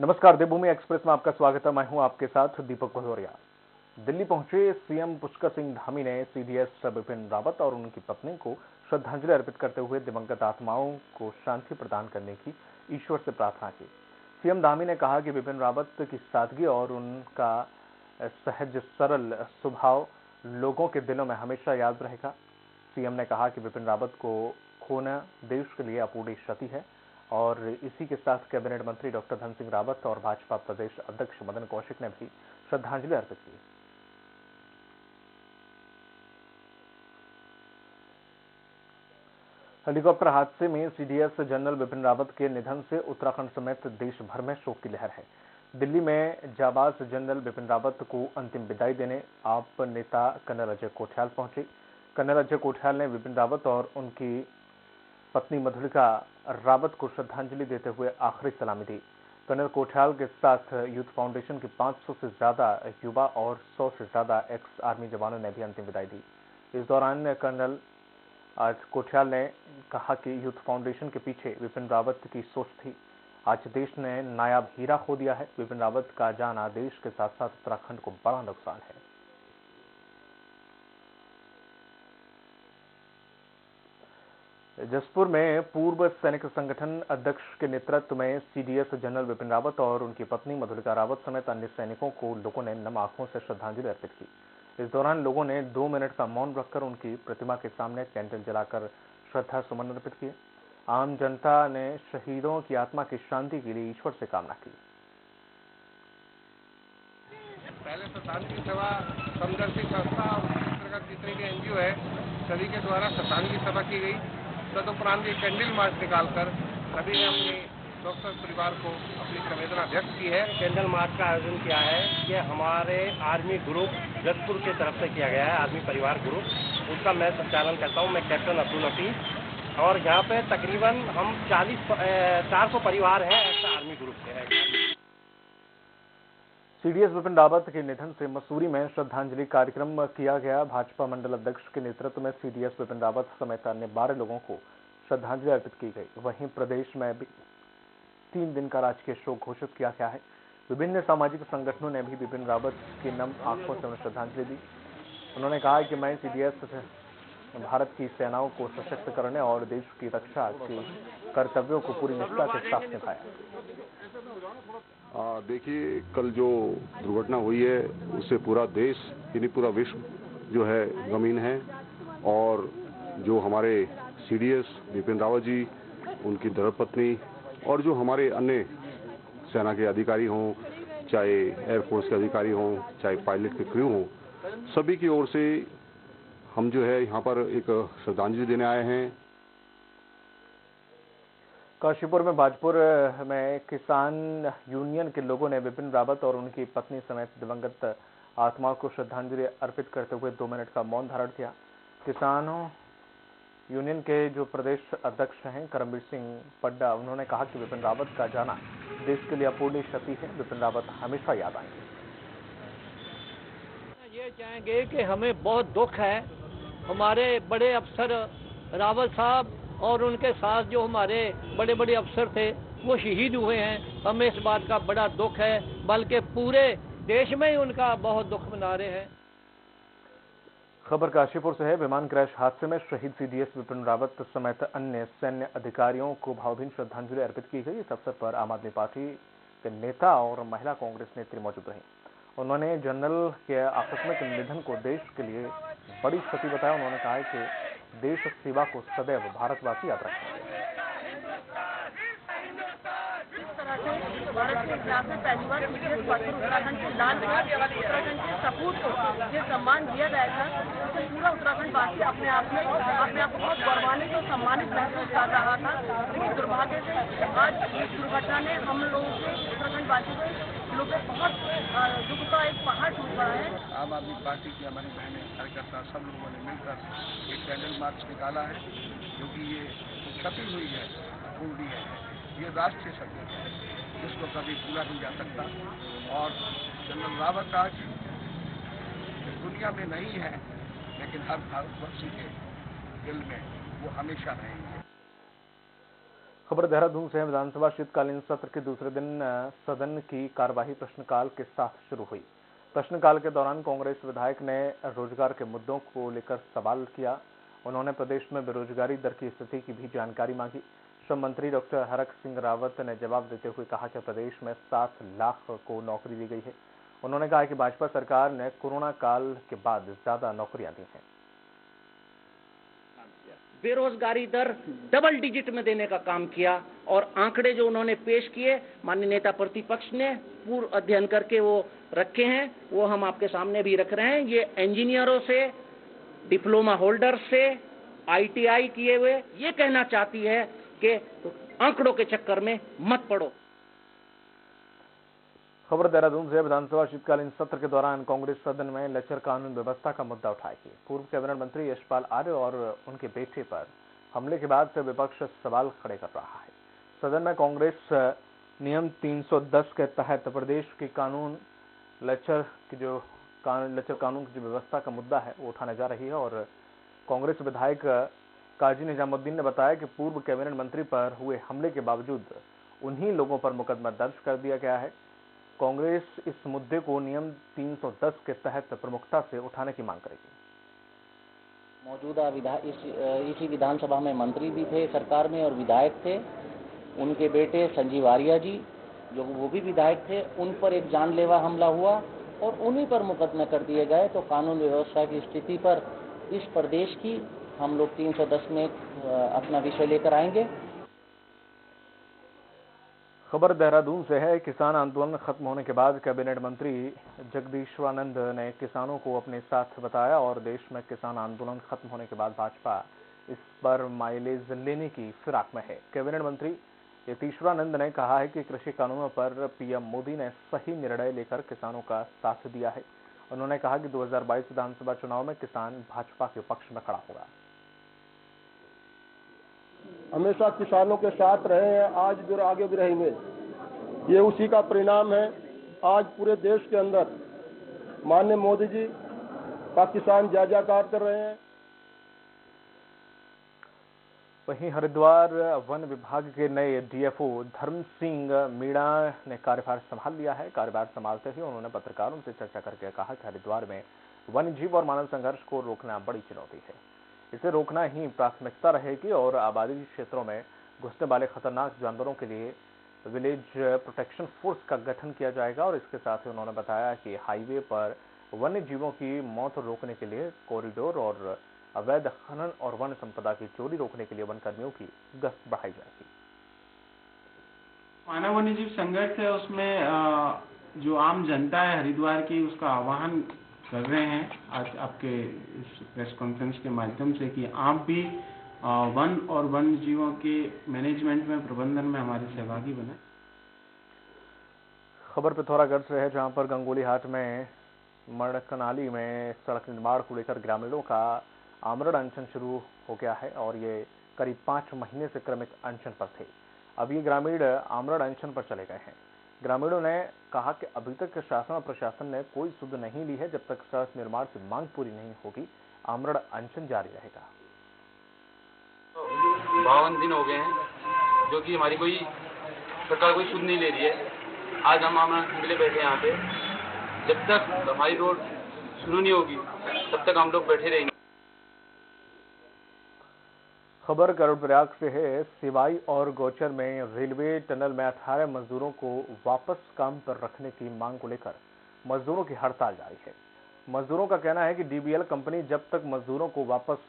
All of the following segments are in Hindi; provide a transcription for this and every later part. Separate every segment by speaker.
Speaker 1: नमस्कार, देवभूमि एक्सप्रेस में आपका स्वागत है। मैं हूं आपके साथ दीपक भदौरिया। दिल्ली पहुंचे सीएम पुष्कर सिंह धामी ने सीडीएस बिपिन रावत और उनकी पत्नी को श्रद्धांजलि अर्पित करते हुए दिवंगत आत्माओं को शांति प्रदान करने की ईश्वर से प्रार्थना की। सीएम धामी ने कहा कि बिपिन रावत की सादगी और उनका सहज सरल स्वभाव लोगों के दिलों में हमेशा याद रहेगा। सीएम ने कहा कि बिपिन रावत को खोना देश के लिए अपूर्णीय क्षति है और इसी के साथ कैबिनेट मंत्री डॉक्टर धन सिंह रावत और भाजपा प्रदेश अध्यक्ष मदन कौशिक ने भी श्रद्धांजलि अर्पित की। हेलीकॉप्टर हादसे में सीडीएस जनरल बिपिन रावत के निधन से उत्तराखंड समेत देश भर में शोक की लहर है। दिल्ली में जाबाज जनरल बिपिन रावत को अंतिम विदाई देने आप नेता कर्नल अजय कोठियाल पहुंचे। कर्नल अजय कोठियाल ने बिपिन रावत और उनकी पत्नी मधुलिका रावत को श्रद्धांजलि देते हुए आखिरी सलामी दी। कर्नल कोठियाल के साथ यूथ फाउंडेशन के 500 से ज्यादा युवा और 100 से ज्यादा एक्स आर्मी जवानों ने भी अंतिम विदाई दी। इस दौरान कर्नल कोठियाल ने कहा कि यूथ फाउंडेशन के पीछे बिपिन रावत की सोच थी। आज देश ने नायाब हीरा खो दिया है। बिपिन रावत का जाना देश के साथ साथ उत्तराखंड को बड़ा नुकसान है। जसपुर में पूर्व सैनिक संगठन अध्यक्ष के नेतृत्व में सीडीएस जनरल बिपिन रावत और उनकी पत्नी मधुलिका रावत समेत अन्य सैनिकों को लोगों ने नम आंखों से श्रद्धांजलि अर्पित की। इस दौरान लोगों ने 2 मिनट का मौन रखकर उनकी प्रतिमा के सामने कैंडल जलाकर श्रद्धा सुमन अर्पित किए। आम जनता ने शहीदों की आत्मा की शांति के लिए ईश्वर से कामना की।
Speaker 2: पहले तो शांति सेवा समदर्शी संस्था और जितने भी एनजीओ है सभी के द्वारा श्रद्धांजलि सभा की गई। तदुपरांत कैंडल मार्च निकालकर सभी ने अपने डॉक्टर परिवार को अपनी संवेदना व्यक्त की है।
Speaker 3: कैंडल मार्च का आयोजन किया है। ये हमारे आर्मी ग्रुप जसपुर की तरफ से किया गया है, आर्मी परिवार ग्रुप, उसका मैं संचालन करता हूँ। मैं कैप्टन अब्दुल लतीफ और यहाँ पे तकरीबन हम 400 परिवार हैं ऐसा आर्मी ग्रुप से है।
Speaker 1: सीडीएस बिपिन रावत के निधन से मसूरी में श्रद्धांजलि कार्यक्रम किया गया। भाजपा मंडल अध्यक्ष के नेतृत्व में सीडीएस बिपिन रावत समेत अन्य 12 लोगों को श्रद्धांजलि अर्पित की गई। वहीं प्रदेश में भी 3 दिन का राजकीय शोक घोषित किया गया है। विभिन्न सामाजिक संगठनों ने भी बिपिन रावत की नम आंखों से उन्हें श्रद्धांजलि दी। उन्होंने कहा कि मैं सीडीएस भारत की सेनाओं को सशक्त करने और देश की रक्षा के कर्तव्यों को पूरी निष्ठा के साथ निभाया।
Speaker 4: देखिए, कल जो दुर्घटना हुई है उससे पूरा देश यानी पूरा विश्व जो है गमीन है और जो हमारे सीडीएस बिपिन रावत जी, उनकी धर्मपत्नी और जो हमारे अन्य सेना के अधिकारी हों, चाहे एयरफोर्स के अधिकारी हों, चाहे पायलट के क्रू हों, सभी की ओर से हम जो है यहाँ पर एक श्रद्धांजलि देने आए हैं।
Speaker 1: काशीपुर में भाजपुर में किसान यूनियन के लोगों ने बिपिन रावत और उनकी पत्नी समेत दिवंगत आत्माओं को श्रद्धांजलि अर्पित करते हुए 2 मिनट का मौन धारण किया। किसानों यूनियन के जो प्रदेश अध्यक्ष हैं करमबीर सिंह पड्डा, उन्होंने कहा कि बिपिन रावत का जाना देश के लिए अपूर्णीय क्षति है। बिपिन रावत हमेशा याद आएंगे।
Speaker 5: ये चाहेंगे कि हमें बहुत दुख है, हमारे बड़े अफसर रावत साहब और उनके साथ जो हमारे बड़े बड़े अफसर थे वो शहीद हुए हैं। हमें इस बात का बड़ा दुख है, बल्कि पूरे देश में ही उनका बहुत दुख मना रहे हैं।
Speaker 1: खबर काशीपुर से है। विमान क्रैश हादसे में शहीद सीडीएस बिपिन रावत समेत अन्य सैन्य अधिकारियों को भावभीनी श्रद्धांजलि अर्पित की गई। इस अवसर पर आम आदमी पार्टी के नेता और महिला कांग्रेस नेत्री मौजूद रहीं। उन्होंने जनरल के आकस्मिक निधन को देश के लिए बड़ी क्षति बताया। उन्होंने कहा कि देश सेवा को सदैव भारतवासी याद रखेंगे।
Speaker 6: भारत के इतिहास में पहली बार उत्तराखंड के लाल उत्तराखंड के सपूत को ये सम्मान दिया जाएगा, उससे पूरा उत्तराखंड वासी अपने आप को बहुत गौरवान्वित और सम्मानित महसूस कर रहा था। लेकिन दुर्भाग्य से आज इस दुर्घटना ने हम लोगों के उत्तराखंड वासी को बहुत दुख का एक पहाड़ टूट रहा है।
Speaker 2: आम आदमी पार्टी की हमारी बहनें कार्यकर्ता सब लोगों ने मिलकर एक कैंडल मार्च निकाला है, क्योंकि ये क्षति हुई है अपूर्णीय है। ये राष्ट्रीय क्षति है जिसको कभी पूरा नहीं जा सकता। और जनरल रावत आज दुनिया में नहीं है, लेकिन हर भारतवर्षी के दिल में वो हमेशा रहेंगे।
Speaker 1: खबर देहरादून से है। विधानसभा शीतकालीन सत्र के दूसरे दिन सदन की कार्यवाही प्रश्नकाल के साथ शुरू हुई। प्रश्नकाल के दौरान कांग्रेस विधायक ने रोजगार के मुद्दों को लेकर सवाल किया। उन्होंने प्रदेश में बेरोजगारी दर की स्थिति की भी जानकारी मांगी। श्रम मंत्री डॉक्टर हरक सिंह रावत ने जवाब देते हुए कहा कि प्रदेश में 7 लाख को नौकरी दी गई है। उन्होंने कहा कि भाजपा सरकार ने कोरोना काल के बाद ज्यादा नौकरियां दी हैं।
Speaker 7: बेरोजगारी दर डबल डिजिट में देने का काम किया और आंकड़े जो उन्होंने पेश किए माननीय नेता प्रतिपक्ष ने पूर्व अध्ययन करके वो रखे हैं, वो हम आपके सामने भी रख रहे हैं। ये इंजीनियरों से, डिप्लोमा होल्डर से, ITI किए हुए, ये कहना चाहती है कि आंकड़ों के चक्कर में मत पड़ो।
Speaker 1: खबर देहरादून से विधानसभा शीतकालीन सत्र के दौरान कांग्रेस सदन में लचर कानून व्यवस्था का मुद्दा उठाएगी। पूर्व कैबिनेट मंत्री यशपाल आर्य और उनके बेटे पर हमले के बाद से विपक्ष सवाल खड़े कर रहा है। सदन में कांग्रेस नियम 310 के तहत प्रदेश की कानून लचर कानून की जो व्यवस्था का मुद्दा है वो उठाने जा रही है। और कांग्रेस विधायक काजी निजामुद्दीन ने बताया कि पूर्व कैबिनेट मंत्री पर हुए हमले के बावजूद उन्हीं लोगों पर मुकदमा दर्ज कर दिया गया है। कांग्रेस इस मुद्दे को नियम 310 के तहत प्रमुखता से उठाने की मांग करेगी।
Speaker 7: मौजूदा इसी विधानसभा में मंत्री भी थे सरकार में और विधायक थे। उनके बेटे संजीव आर्या जी जो वो भी विधायक थे, उन पर एक जानलेवा हमला हुआ और उन्हीं पर मुकदमे कर दिए गए। तो कानून व्यवस्था की स्थिति पर इस प्रदेश की हम लोग 310 में अपना विषय लेकर आएंगे।
Speaker 1: खबर देहरादून से है। किसान आंदोलन खत्म होने के बाद कैबिनेट मंत्री जगदीश्वरानंद ने किसानों को अपने साथ बताया और देश में किसान आंदोलन खत्म होने के बाद भाजपा इस पर माइलेज लेने की फिराक में है। कैबिनेट मंत्री यतीश्वरानंद ने कहा है कि कृषि कानूनों पर पीएम मोदी ने सही निर्णय लेकर किसानों का साथ दिया है। उन्होंने कहा कि 2022 विधानसभा चुनाव में किसान भाजपा के पक्ष में खड़ा होगा।
Speaker 8: हमेशा किसानों के साथ रहे हैं, आज भी और आगे भी रहेंगे। ये उसी का परिणाम है। आज पूरे देश के अंदर माननीय मोदी जी का किसान जय जयकार कर रहे हैं।
Speaker 1: वहीं हरिद्वार वन विभाग के नए डीएफओ धर्म सिंह मीणा ने कार्यभार संभाल लिया है। कार्यभार संभालते ही उन्होंने पत्रकारों से चर्चा करके कहा कि हरिद्वार में वन्य जीव और मानव संघर्ष को रोकना बड़ी चुनौती है। इसे रोकना ही प्राथमिकता रहेगी और आबादी क्षेत्रों में घुसने वाले खतरनाक जानवरों के लिए विलेज प्रोटेक्शन फोर्स का गठन किया जाएगा। और इसके साथ ही उन्होंने बताया कि हाईवे पर वन्य जीवों की मौत रोकने के लिए कॉरिडोर और अवैध खनन और वन संपदा की चोरी रोकने के लिए वन कर्मियों की गश्त बढ़ाई जाएगी।
Speaker 9: मानव वन्य जीव संघर्ष है, उसमें जो आम जनता है हरिद्वार की, उसका आह्वान कर रहे हैं आज आपके इस प्रेस कॉन्फ्रेंस के माध्यम से कि आप भी वन और वन्य जीवों के मैनेजमेंट में, प्रबंधन में हमारे सहभागी बने।
Speaker 1: खबर पिथौरागढ़ से है, जहां पर गंगोली हाट में मड़कनाली में सड़क निर्माण को लेकर ग्रामीणों का आमरण अनशन शुरू हो गया है और ये करीब 5 महीने से क्रमिक अनशन पर थे। अब ये ग्रामीण आमरण अनशन पर चले गए हैं। ग्रामीणों ने कहा कि अभी तक शासन और प्रशासन ने कोई सुध नहीं ली है। जब तक सड़क निर्माण की मांग पूरी नहीं होगी, आमरण अनशन जारी रहेगा।
Speaker 10: 52 दिन हो गए हैं जो कि हमारी कोई सरकार कोई सुध नहीं ले रही है। आज हम आमरण अनशन के लिए बैठे हैं यहाँ पे। जब तक हमारी रोड शुरू नहीं होगी तब तक हम लोग बैठे रहेंगे।
Speaker 1: खबर कर्णप्रयाग से है। सिवाई और गौचर में रेलवे टनल में 18 मजदूरों को वापस काम पर रखने की मांग को लेकर मजदूरों की हड़ताल जारी है। मजदूरों का कहना है कि डीबीएल कंपनी जब तक मजदूरों को वापस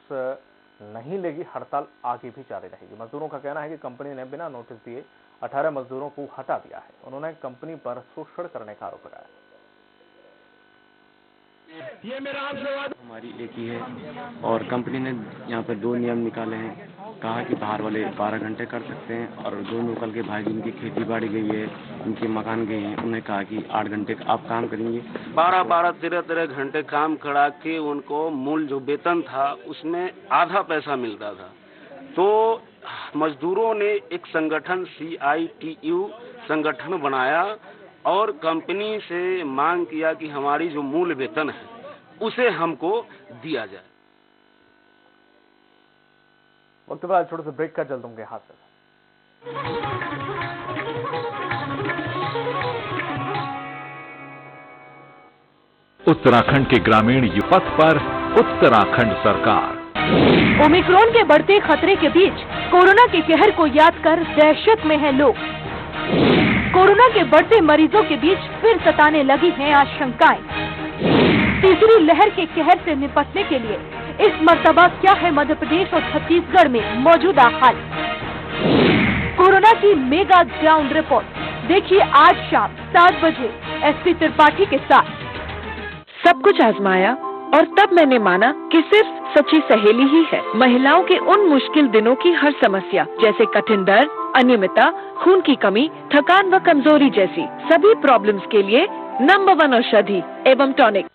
Speaker 1: नहीं लेगी, हड़ताल आगे भी जारी रहेगी। मजदूरों का कहना है कि कंपनी ने बिना नोटिस दिए 18 मजदूरों को हटा दिया है। उन्होंने कंपनी पर शोषण करने का आरोप लगाया।
Speaker 9: ये मेरा आपसे वादा
Speaker 11: हमारी एक ही है और कंपनी ने यहाँ पर 2 नियम निकाले हैं। कहा कि बाहर वाले 12 घंटे कर सकते हैं और जो लोकल के भाई जिनकी खेती बाड़ी गई है, उनके मकान गए हैं, उन्हें कहा कि 8 घंटे आप काम करेंगे।
Speaker 12: 12-12, 13-13 घंटे काम करा के उनको मूल जो वेतन था उसमें आधा पैसा मिलता था। तो मजदूरों ने एक संगठन CITU संगठन बनाया और कंपनी से मांग किया कि हमारी जो मूल वेतन है उसे हमको दिया जाए।
Speaker 1: वक्त बाद छोटे से ब्रेक का, जल्द होंगे हाथ से।
Speaker 13: उत्तराखंड के ग्रामीण युवक पर उत्तराखंड सरकार।
Speaker 14: ओमिक्रॉन के बढ़ते खतरे के बीच कोरोना के कहर को याद कर दहशत में हैं लोग। कोरोना के बढ़ते मरीजों के बीच फिर सताने लगी हैं आशंकाएं। तीसरी लहर के कहर से निपटने के लिए इस मर्तबा क्या है मध्य प्रदेश और छत्तीसगढ़ में मौजूदा हाल। कोरोना की मेगा ग्राउंड रिपोर्ट देखिए आज शाम 7 बजे एसपी त्रिपाठी के साथ।
Speaker 15: सब कुछ आजमाया और तब मैंने माना कि सिर्फ सच्ची सहेली ही है महिलाओं के उन मुश्किल दिनों की हर समस्या, जैसे कठिन दर्द, अनियमितता, खून की कमी, थकान व कमजोरी जैसी सभी प्रॉब्लम्स के लिए नंबर 1 औषधि एवं टॉनिक।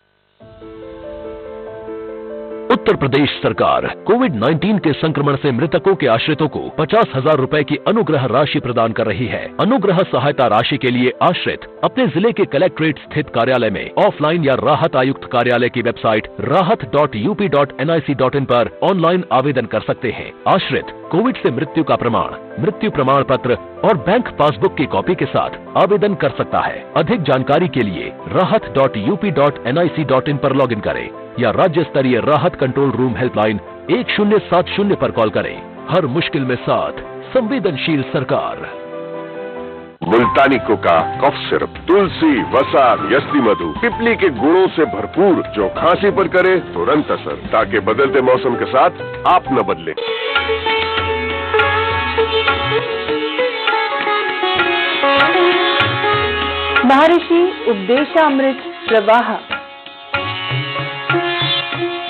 Speaker 16: उत्तर प्रदेश सरकार कोविड-19 के संक्रमण से मृतकों के आश्रितों को 50,000 रुपए की अनुग्रह राशि प्रदान कर रही है। अनुग्रह सहायता राशि के लिए आश्रित अपने जिले के कलेक्ट्रेट स्थित कार्यालय में ऑफलाइन या राहत आयुक्त कार्यालय की वेबसाइट rahat.up.nic.in पर ऑनलाइन आवेदन कर सकते हैं। आश्रित कोविड से मृत्यु का प्रमाण, मृत्यु प्रमाण पत्र और बैंक पासबुक की कॉपी के साथ आवेदन कर सकता है। अधिक जानकारी के लिए rahat.up.nic.in पर लॉगिन करें या राज्य स्तरीय राहत कंट्रोल रूम हेल्पलाइन 1070 पर कॉल करें। हर मुश्किल में साथ संवेदनशील सरकार।
Speaker 17: मुल्तानी कोका, कफ सिरप, तुलसी, वसा, यस्ती मधु, पिपली के गुणों से भरपूर जो खांसी पर करे तुरंत असर, ताकि बदलते मौसम के साथ आप न बदले।
Speaker 15: महर्षि उपदेशामृत प्रवाह।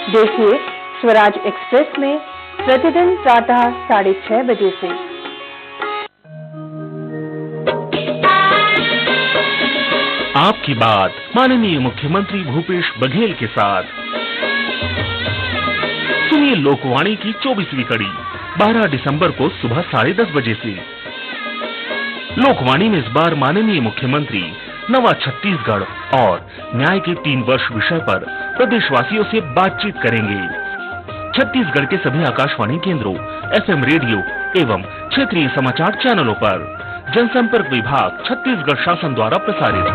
Speaker 15: देखिए स्वराज एक्सप्रेस में प्रतिदिन प्रातः 6:30 बजे से।
Speaker 18: आपकी बात माननीय मुख्यमंत्री भूपेश बघेल के साथ। सुनिए लोकवाणी की 24वीं कड़ी 12 दिसंबर को सुबह 10:30 बजे से। लोकवाणी में इस बार माननीय मुख्यमंत्री नवा छत्तीसगढ़ और न्याय के 3 वर्ष विषय पर प्रदेशवासियों से बातचीत करेंगे। छत्तीसगढ़ के सभी आकाशवाणी केंद्रों, FM रेडियो एवं क्षेत्रीय समाचार चैनलों पर। जनसंपर्क विभाग छत्तीसगढ़ शासन द्वारा प्रसारित।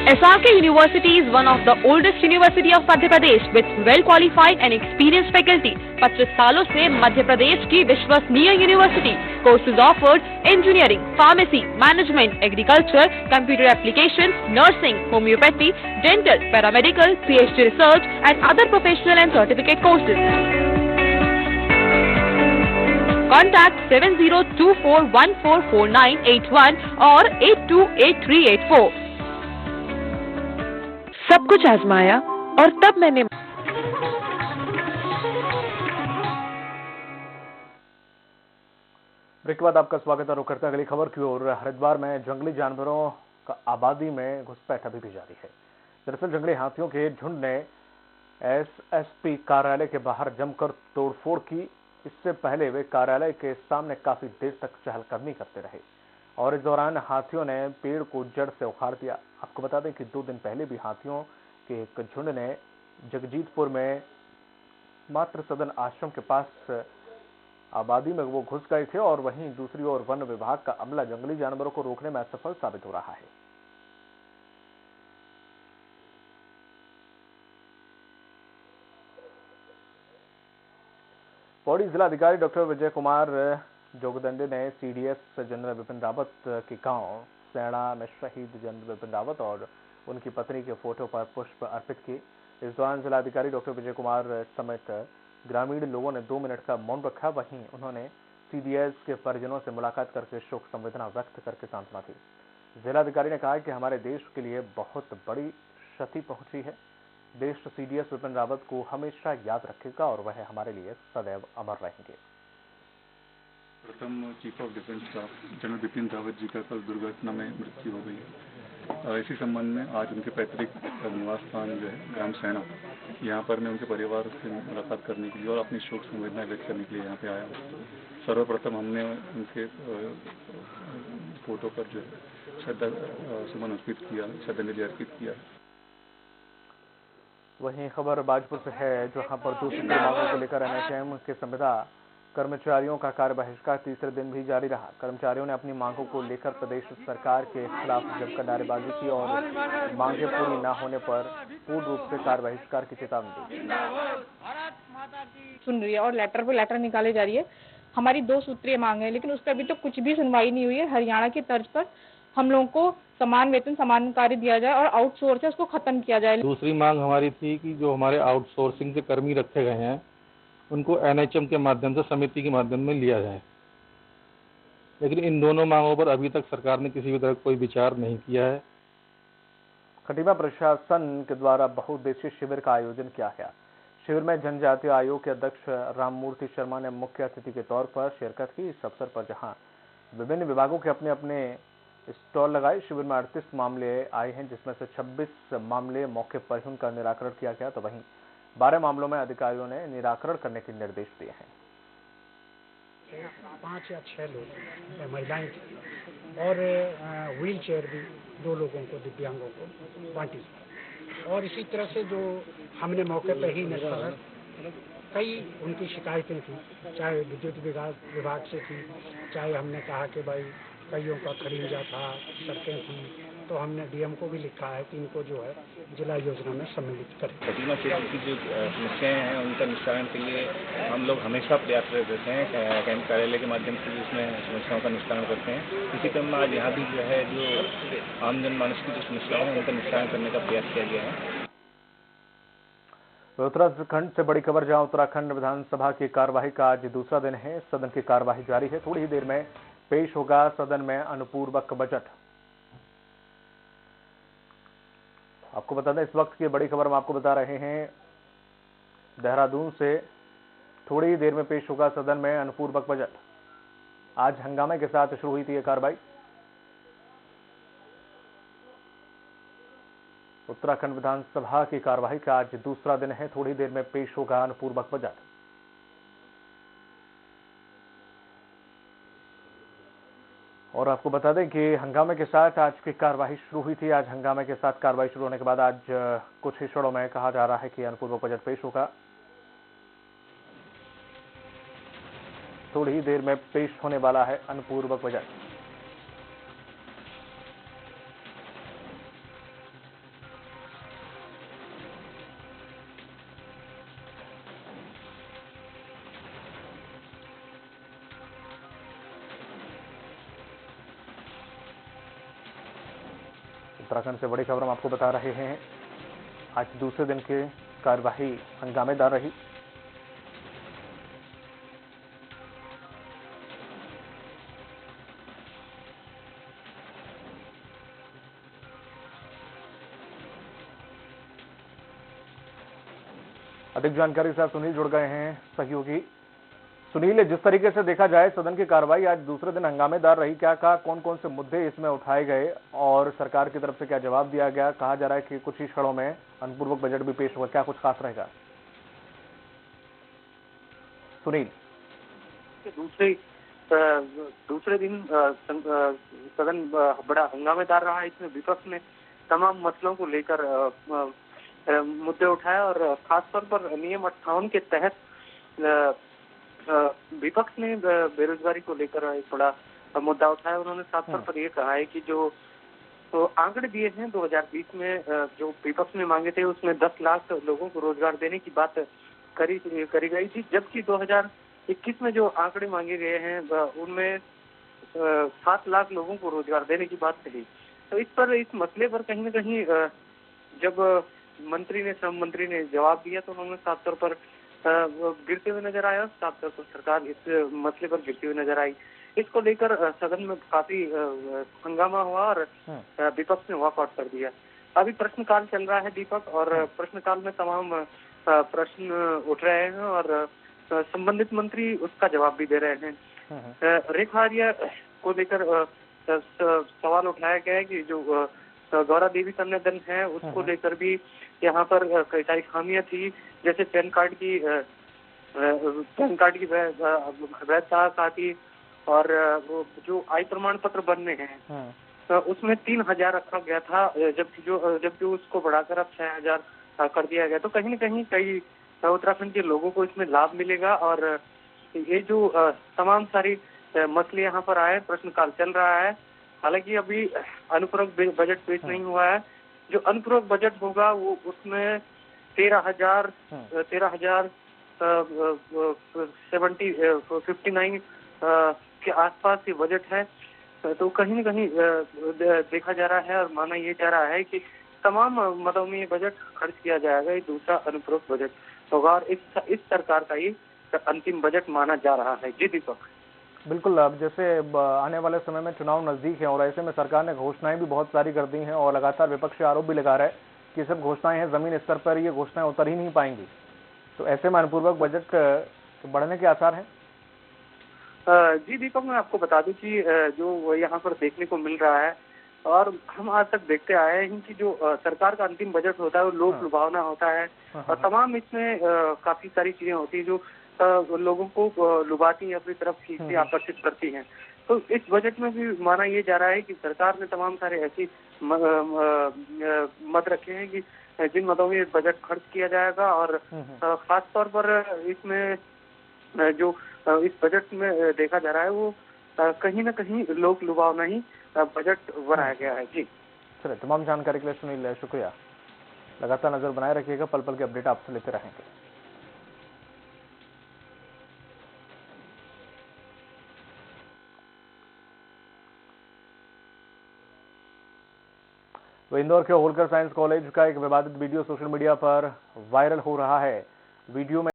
Speaker 14: SRK University is one of the oldest university of Madhya Pradesh with well qualified and experienced faculty. 25 सालों से मध्य प्रदेश की विश्वसनीय university. Courses offered engineering, pharmacy, management, agriculture, computer application, nursing, homeopathy, dental, paramedical, PhD research and other professional and certificate courses. Contact 7024144981 और 828384।
Speaker 15: सब कुछ आजमाया और तब मैंने
Speaker 1: ब्रेक के बाद आपका स्वागत है। रुक करते हैं अगली खबर की ओर। हरिद्वार में जंगली जानवरों का आबादी में घुसपैठ अभी भी जारी है। दरअसल जंगली हाथियों के झुंड ने SSP कार्यालय के बाहर जमकर तोड़फोड़ की। इससे पहले वे कार्यालय के सामने काफी देर तक चहलकदमी करते रहे और इस दौरान हाथियों ने पेड़ को जड़ से उखाड़ दिया। आपको बता दें कि 2 दिन पहले भी हाथियों के एक झुंड ने जगजीतपुर में मातृ सदन आश्रम के पास आबादी में वो घुस गए थे और वहीं दूसरी ओर वन विभाग का अमला जंगली जानवरों को रोकने में असफल साबित हो रहा है। पौड़ी जिलाधिकारी डॉक्टर विजय कुमार जोगदंडे ने CDS जनरल विपिन रावत के गांव सैणा में शहीद जनरल विपिन रावत और उनकी पत्नी के फोटो पर पुष्प अर्पित किए। इस दौरान जिलाधिकारी डॉक्टर विजय कुमार समेत ग्रामीण लोगों ने 2 मिनट का मौन रखा। वहीं उन्होंने CDS के परिजनों से मुलाकात करके शोक संवेदना व्यक्त करके सांत्वना दी। जिलाधिकारी ने कहा कि हमारे देश के लिए बहुत बड़ी क्षति पहुंची है। देश CDS विपिन रावत को हमेशा याद रखेगा और वह हमारे लिए सदैव अमर रहेंगे।
Speaker 19: प्रथम chief of defence staff general Bipin Rawat ji का कल दुर्घटना में मृत्यु हो गई है। इसी संबंध में आज उनके पैतृक निवास स्थान जो है ग्राम सैना, यहाँ पर मैं उनके परिवार से मुलाकात करने के लिए और अपनी शोक संवेदना व्यक्त करने के लिए यहाँ पे आया हूँ। सर्वप्रथम हमने उनके फोटो पर जो है श्रद्धा सुमन अर्पित किया, श्रद्धांजलि अर्पित किया। वहीं खबर बाजपुर से है, जहां पर दूसरी मांगों को लेकर NHM के संविदा
Speaker 1: कर्मचारियों का कार्य बहिष्कार तीसरे दिन भी जारी रहा। कर्मचारियों ने अपनी मांगों को लेकर प्रदेश सरकार के खिलाफ जमकर नारेबाजी की और मांगे पूरी न होने पर पूर्ण रूप से कार्य बहिष्कार की चेतावनी दी।
Speaker 20: सुन रही है और लेटर पे लेटर निकाले जा रही है। हमारी 2 सूत्रीय मांग है, लेकिन उस पर अभी तो कुछ भी सुनवाई नहीं हुई है। हरियाणा की तर्ज पर हम लोगों को समान वेतन समान कार्य दिया जाए और आउटसोर्स है उसको खत्म किया जाए।
Speaker 21: दूसरी मांग हमारी थी कि जो हमारे आउटसोर्सिंग से कर्मी रखे गए हैं उनको एनएचएम के माध्यम से समिति के माध्यम में लिया जाए, लेकिन इन दोनों मांगों पर अभी तक सरकार ने किसी भी तरह कोई विचार नहीं किया है।
Speaker 1: खटीमा प्रशासन के द्वारा बहुउद्देशीय शिविर का आयोजन किया गया। शिविर में जनजातीय आयोग के अध्यक्ष राममूर्ति शर्मा ने मुख्य अतिथि के तौर पर शिरकत की। इस अवसर पर जहां विभिन्न विभागों के अपने अपने स्टॉल लगाए, शिविर में 38 मामले आए हैं, जिसमें से 26 मामले मौके पर ही उनका निराकरण किया गया, तो वहीं 12 मामलों में अधिकारियों ने निराकरण करने के निर्देश दिए हैं।
Speaker 22: 5 या 6 लोग महिलाएं थी और व्हील चेयर भी 2 लोगों को, दिव्यांगों को बांटी। और इसी तरह से जो हमने मौके पर ही निष्पादन, कई उनकी शिकायतें थी, चाहे विद्युत विभाग से थी, चाहे हमने कहा कि भाई कईयों का खरीदा था, सड़कें थी, तो हमने डीएम को भी लिखा है कि इनको जो है जिला योजना में सम्मिलित करें।
Speaker 23: खटीमा क्षेत्र की जो समस्याएं हैं उनका निस्तारण के लिए हम लोग हमेशा प्रयासरत रहते हैं। कैंप कार्यालय के माध्यम से भी उसमें समस्याओं का निस्तारण करते हैं। इसी क्रम में आज यहाँ भी जो है जो आम जनमानस की जो समस्याएं हैं उनका निस्तारण करने का प्रयास किया गया है।
Speaker 1: उत्तराखंड से बड़ी खबर, जहां उत्तराखंड विधानसभा की कार्यवाही का आज दूसरा दिन है। सदन की कार्यवाही जारी है। थोड़ी ही देर में पेश होगा सदन में अनुपूरक बजट। आपको बता दें, इस वक्त की बड़ी खबर हम आपको बता रहे हैं देहरादून से। थोड़ी ही देर में पेश होगा सदन में अनुपूरक बजट। आज हंगामे के साथ शुरू हुई थी यह कार्रवाई। उत्तराखंड विधानसभा की कार्यवाही का आज दूसरा दिन है। थोड़ी देर में पेश होगा अनुपूरक बजट। और आपको बता दें कि हंगामे के साथ आज की कार्यवाही शुरू हुई थी। आज हंगामे के साथ कार्यवाही शुरू होने के बाद आज कुछ ही क्षणों में कहा जा रहा है कि अनुपूरक बजट पेश होगा। थोड़ी ही देर में पेश होने वाला है अनुपूरक बजट। उत्तराखंड से बड़ी खबर हम आपको बता रहे हैं। आज दूसरे दिन की कार्यवाही हंगामेदार रही। अधिक जानकारी से सुनील जुड़ गए हैं, सहयोगी सुनील। जिस तरीके से देखा जाए सदन की कार्रवाई आज दूसरे दिन हंगामेदार रही, क्या कहा, कौन कौन से मुद्दे इसमें उठाए गए और सरकार की तरफ से क्या जवाब दिया गया? कहा जा रहा है कि कुछ ही क्षणों में अनुपूरक बजट भी पेश होगा, क्या कुछ खास रहेगा? सुनील,
Speaker 24: दूसरे दिन सदन बड़ा हंगामेदार रहा। इसमें विपक्ष ने तमाम मसलों को लेकर मुद्दे उठाए और खासतौर पर नियम 58 के तहत विपक्ष ने बेरोजगारी को लेकर एक बड़ा मुद्दा उठाया। उन्होंने साफ तौर पर ये कहा है कि जो तो आंकड़े दिए हैं 2020 में जो विपक्ष ने मांगे थे उसमें 10 लाख लोगों को रोजगार देने की बात करी गई थी, जबकि 2021 में जो आंकड़े मांगे गए हैं उनमें 7 लाख लोगों को रोजगार देने की बात कही। तो इस मसले पर कहीं न कहीं जब श्रम मंत्री ने जवाब दिया तो उन्होंने साफ तौर पर गिरते हुए नजर आया। साफ तौर पर सरकार इस मसले पर गिरती हुई नजर आई। इसको लेकर सदन में काफी हंगामा हुआ और विपक्ष ने वॉकआउट कर दिया। अभी प्रश्नकाल चल रहा है दीपक, और प्रश्नकाल में तमाम प्रश्न उठ रहे हैं और संबंधित मंत्री उसका जवाब भी दे रहे हैं। रेखा आर्या को लेकर सवाल उठाया गया है कि जो गौरा देवी कन्या दल है उसको लेकर भी यहाँ पर कई सारी खामियां थी, जैसे पैन कार्ड की वैधता साथी और वो जो आय प्रमाण पत्र बनने हैं उसमें 3000 रखा गया था, जबकि उसको बढ़ाकर अब 6000 कर दिया गया। तो कहीं न कहीं कई उत्तराखंड के लोगों को इसमें लाभ मिलेगा और ये जो तमाम सारी मसले यहाँ पर आए, प्रश्नकाल चल रहा है। हालांकि अभी अनुपूरक बजट पेश नहीं हुआ है। जो अनुपूरक बजट होगा वो उसमें 59 के आसपास ये बजट है। तो कहीं न कहीं देखा जा रहा है और माना ये जा रहा है कि तमाम मदों में ये बजट खर्च किया जाएगा। ये दूसरा अनुपूरक बजट होगा और इस सरकार का ये अंतिम बजट माना जा रहा है। जी दीपक।
Speaker 1: बिल्कुल, अब जैसे आने वाले समय में चुनाव नजदीक है और ऐसे में सरकार ने घोषणाएं भी बहुत सारी कर दी हैं और लगातार विपक्ष आरोप भी लगा रहा है कि सब घोषणाएं हैं, जमीन स्तर पर ये घोषणाएं उतर ही नहीं पाएंगी। तो ऐसे में अनुपूरक बजट बढ़ने के आसार हैं?
Speaker 24: जी दीपक, मैं आपको बता दूं कि जो यहाँ पर देखने को मिल रहा है और हम आज तक देखते आए हैं कि जो सरकार का अंतिम बजट होता है वो लोक लुभावना होता है और तमाम इसमें काफी सारी चीजें होती है जो लोगों को लुभाती हैं, अपनी तरफ खींचती, आकर्षित करती हैं। तो इस बजट में भी माना ये जा रहा है कि सरकार ने तमाम सारे ऐसी मत रखे हैं कि जिन मदों में बजट खर्च किया जाएगा और खास तौर पर इसमें जो इस बजट में देखा जा रहा है वो कहीं न कहीं लोक लुभावना ही बजट बनाया गया है। जी
Speaker 1: चलिए, तमाम जानकारी के लिए सुनील शुक्रिया। लगातार नजर बनाए रखिएगा, पल पल के अपडेट आपसे लेते रहेंगे। तो इंदौर के होलकर साइंस कॉलेज का एक विवादित वीडियो सोशल मीडिया पर वायरल हो रहा है। वीडियो में